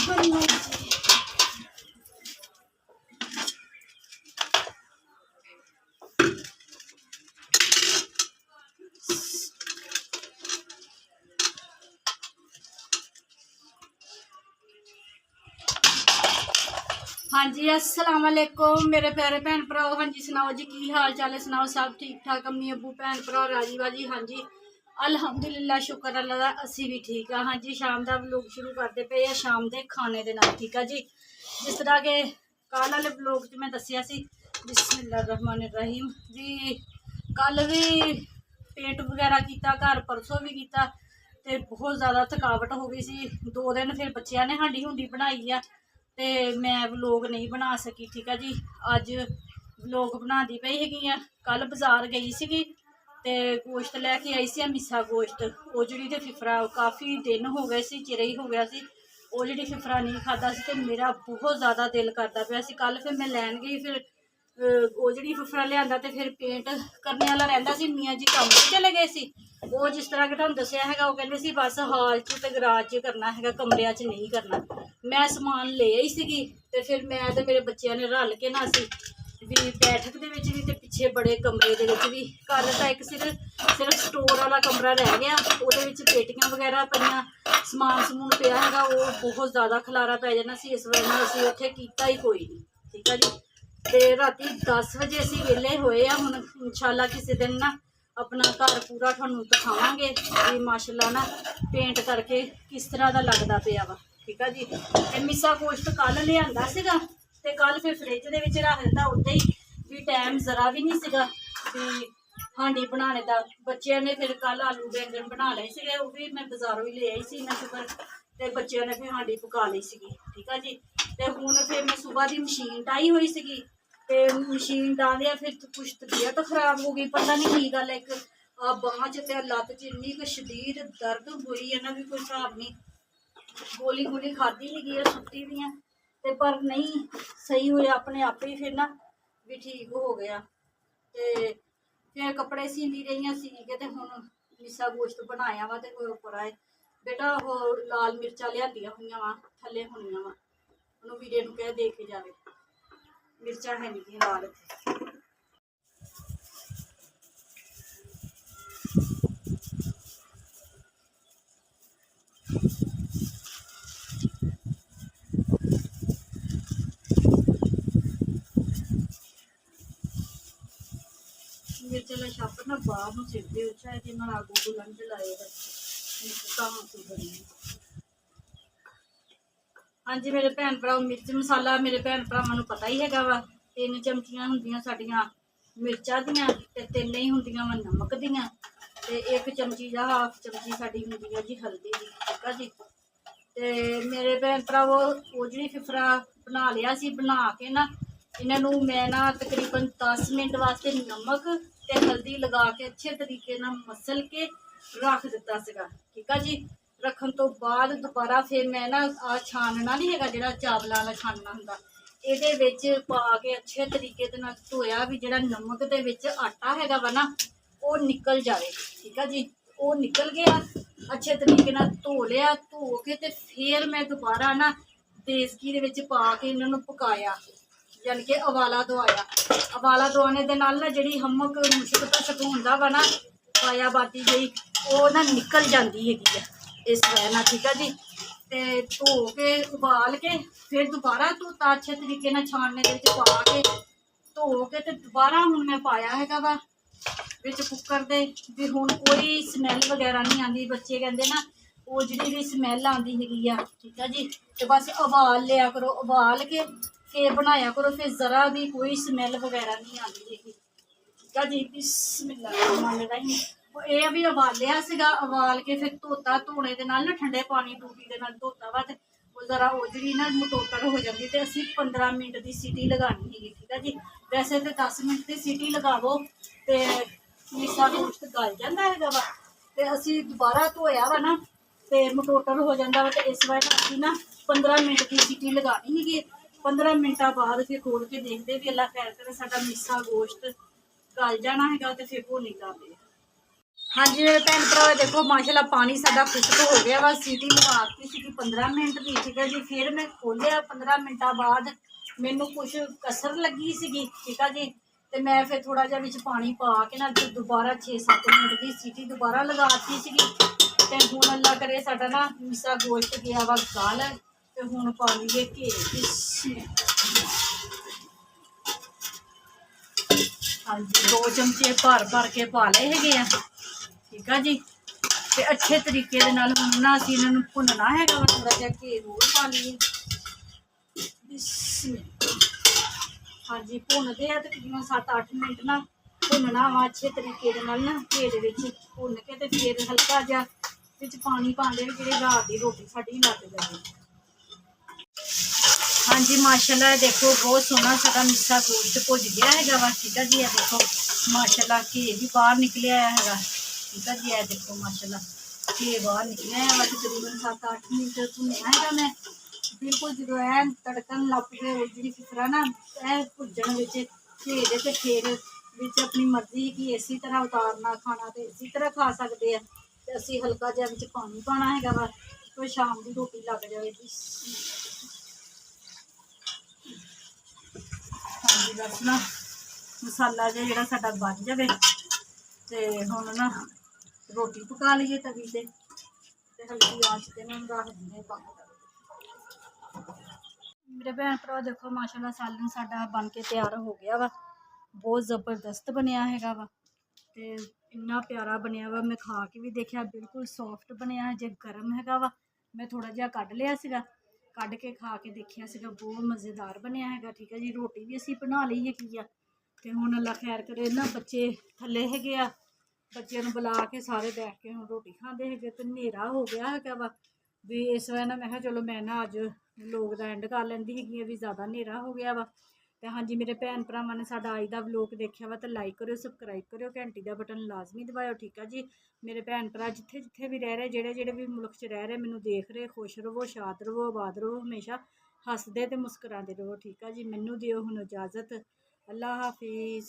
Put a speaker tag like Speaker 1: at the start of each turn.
Speaker 1: बनना जी। हाँ जी अस्सलाम वालेकुम मेरे प्यारे भैन भराओ। हाँ जी सुनाओ जी की हाल चाल है, सुनाओ सब ठीक ठाक, अम्मी अबू भैन भरा राजी बाजी। हाँ जी अलहमदुलिल्लाह शुक्र अल्लाह दा असी भी ठीक है। हाँ जी शाम का व्लॉग शुरू करते पे है शाम के खाने के नाल, ठीक है जी। जिस तरह के कल वाले व्लॉग च मैं दसिया सी बिस्मिल्लाहिर्रहमानिर्रहीम भी कल भी पेंट वगैरह किया घर, परसों भी किया ते बहुत ज़्यादा थकावट हो गई सी। 2 दिन फिर बच्चों ने हांडी हुंडी बनाई है ते मैं व्लॉग नहीं बना सकी, ठीक है जी। अज व्लॉग बनाती पई हैगी आ। कल बाजार गई सी ते गोश्त लैके आई सी मिस्सा गोश्त, वो जी फिफरा काफ़ी दिन हो गए सी, चिर ही हो गया सी वो जी फिफरा नहीं खाता सी ते मेरा बहुत ज़्यादा दिल करता पाया सी। कल फिर मैं लैन गई, फिर वो जी फिफरा लिया तो फिर पेंट करने वाला रहिंदा सी, मियाँ जी काम पर चले गए सी। वो जिस तरह कि तुहानूं दस्सिया है वो कहते सी बस हाल च ते गराज च करना है, कमरिया च नहीं करना। मैं समान ले आई सी ते फिर मैं ते मेरे बच्चों ने रल के ना असी भी बैठक दे विच भी ते पिछे बड़े कमरे दे विच भी। कल तां एक सिर्फ स्टोर वाला कमरा रह गया, उहदे विच पेटियां वगैरह पईयां, समान समून पिया हैगा, वो बहुत ज़्यादा खलारा पै जाना सी। इस वजह नाल असीं उत्थे कीता ही कोई नहीं, ठीक है जी। ते राती 10 बजे असीं वेले होए आ। हुण इंशाअल्लाह किसी दिन ना अपना घर पूरा तुहानूं दिखावांगे भी माशाअल्लाह ना पेंट करके किस तरह का लगता पिया वा, ठीक है जी। ते मिस्सा गोश्त कल लिआंदा सीगा ते कल फिर फ्रिज दे विच रख दित्ता उद्दां ही भी टाइम जरा भी नहीं सीगा भी हांडी बनाने का। बच्चों ने फिर कल आलू बैंगन बना लए सीगे, वो भी मैं बाजारों ही ले आई सी इन्ना शुकर, ते बच्चों ने फिर हांडी पका ली सीगी, ठीक है जी। ते हुण फिर मैं सुबह की मशीन डाई हुई सीगी ते मशीन डालिया फिर कुछ तबीयत खराब हो गई, पता नहीं की गल। एक बांह च ते लत्त च इन्नी कुछ शदीद दर्द हुई है ना भी कोई हिसाब नहीं। गोली गोली खाधी ही सुट्टी भी है ते पर नहीं सही हुआ अपने आप ही, फिर ना भी ठीक हो गया। ते फिर कपड़े सींदी रही सी के ते हुण मिस्सा गोश्त बनाया वा ते उप्पर आए बेटा वो लाल मिर्चा लियांदियां हुईयां वा थल्ले होनियां वा, उन्होंने वीरे नूं कह दे के जावे, मिर्चा है नहीं लाल इत्थे। मिर्च वाला छापर ना बाहर में सिरते अच्छा है कि आगू को लंच लाएगा कहाँ से बनी। हाँ जी मेरे भैन भरा मिर्च मसाला मेरे भैन भरावां नूं पता ही हैगा वा। 3 चमचियां हुंदियां साडियां मिर्चां दियां ते 3 ही हुंदियां वा नमक दियां ते 1 चमची या हाफ चमची साडी हुंदी है जी हल्दी दी, ठीक है जी। ते मेरे भैन भरावो वो जी फिफरा बना लिया सी, बना के ना इन्हों मैं ना तकरीबन 10 मिनट वास्ते नमक ते हल्दी लगा के अच्छे तरीके ना मसल के रख दिता सीगा, ठीक है जी। रखन तो बाद दोबारा फिर मैं ना आ छानना नहीं है जो चावलों वाला छानना होंगे ये पा के अच्छे तरीके दे नाल धोया भी जो नमक दे विच आटा हैगा वा ना वो निकल जाए, ठीक है जी। वो निकल गया अच्छे तरीके नाल धो लिया, धो के ते फिर मैं दोबारा ना देसकी दे विच पा के इन्होंने पकाया, यानी कि उबाला दवाया। उबाला दवाने दे नाल ना जिहड़ी हमक मुश्क तशक हुंदा वा ना पाया बाती गई वो ना निकल जाती है इस वजह ना, ठीक है जी। ते धो के उबाल के फिर दोबारा धोता अच्छे तरीके नाल छानने दे विच पा के धो के ते दोबारा हुण मैं पाया हैगा वा विच कुकर दे भी हुण कोई स्मैल वगैरह नहीं आती। बच्चे कहते ना वो जी भी स्मैल आती हैगी आ, ठीक है जी। तो बस उबाल लिया करो, उबाल के फिर बनाया करो, फिर जरा भी कोई स्मैल वगैरह नहीं आती हैगी, ठीक है जी। बिस्मिल्लाहिर्रहमानिर्रहीम ये भी उबालिया सीगा, उबाल के फिर धोता, धोने के नाल ना ठंडे पानी टूटी के नाल धोता वा ते वो जरा वो जी ना मटोटर हो जाती तो असी 15 मिनट की सीटी लगानी हैगी, ठीक है जी। वैसे तो 10 मिनट की सीटी लगावो तो मिस्सा गोश्त गल जाता है वा ते असी दोबारा धोया वा ना तो मटोटर हो जाता वा, तो इस वजह असी ना 15 मिनट की सीटी लगानी हैगी। 15 मिनटा बाद फिर खोल के देखते भी अल्लाह खैर करे साडा मिस्सा गोश्त गल जाना है तो फिर भुनी ला दे। हाँ जी मेरे भैन भरा देखो माशाल्लाह पानी साडा खुश्क हो गया वा। सीटी लगाती सी 15 मिनट दी, ठीक है जी। फिर मैं खोलिया 15 मिनटा बाद मैनू कुछ कसर लगी सी, ठीक है जी। तो मैं फिर थोड़ा जिहा विच पानी पा के ना दोबारा 6-7 मिनट की सीटी दोबारा लगाती सी। तो हुण अल्लाह करे साडा ना मिसा गोश्त गया वा गल। तो हुण पा लईए घेर। हाँ जी 2 चमचे भर के पा लए हैगे आ, ठीक है जी। तो अच्छे तरीके दे नाल हुण ना असीं इन्हां नूं भुन्नना हैगा वा। थोड़ा जिहा घेर होर पा लईए। हाँ जी भुनदे आ तकरीबन 7-8 मिनट ना भुनना वा अच्छे तरीके दे नाल ना घेर दे विच भुन के। ते फिर हल्का जिहा विच पानी पांदे जेह्ड़ी रात दी रोटी साडी लग जाए। हाँ जी माशाल्लाह देखो बहुत सोहना साडा मिस्सा गोश्त भुज गया हैगा वा, ठीक है जी। ये देखो माशाल्लाह घी भी बाहर निकलिया हैगा, ठीक है जी। ये देखो माशाल्लाह घी बाहर निकलिया है वा। तकरीबन 7-8 मिनट भुनया हैगा मैं बिल्कुल। जो ऐन तड़कन लग पे जी किस तरह ना ऐ भुजन विच घी दे। ते फिर विच अपनी मर्जी कि इसी तरह उतारना खाना तो इसी तरह खा सकते हैं। तो असीं हल्का जिहा विच पानी पाना हैगा वा तो शाम की रोटी लग जाएगी। हाँ जी बस ना मसाला जिहा साडा बन जाए। तो हुण ना रोटी पका लीए तवी ते हल्की आंच ते ना रख दिंदे बंद कर। मेरे भैन भरा देखो माशाल्लाह सालन साडा बन के तैयार हो गया वा। बहुत ज़बरदस्त बनया हैगा वा। ते इन्ना प्यारा बनया वा। मैं खा के भी देखा बिल्कुल सॉफ्ट बनया। जे गर्म हैगा वा मैं थोड़ा जिहा कढ़ लिया सीगा, कढ़ के खा के देखिया सीगा बहुत मज़ेदार बनया हैगा, ठीक है जी। रोटी भी असीं बना लई हैगी आ। ते हुण अल्लाह खैर करे ना बच्चे थल्ले हैगे आ, बच्चों नूं बुला के सारे बैठ के हुण रोटी खांदे हैगे। ते नेरा हो गया हैगा वा भी इस वजह ना मैं कहा चलो मैं ना अज व्लोग दा एंड कर लैंदी हैगी भी ज़्यादा नेरा हो गया वा। तो हाँ जी मेरे भैन भरावां ने साडा अज दा व्लोग देखिया वा तो लाइक करो, सबसक्राइब करो, घंटी दा बटन लाजमी दबाओ, ठीक है जी। मेरे भैन भरा जिथे जिथे भी रह रहे जेड़े जेड़े भी मुल्क च रह रहे मैनू देख रहे खुश रवो, शाद रवो, आबाद रवो, हमेशा हसदे ते मुस्कराते रवो, ठीक है जी। मैनू दिओ हुण इजाजत। अल्लाह हाफिज़।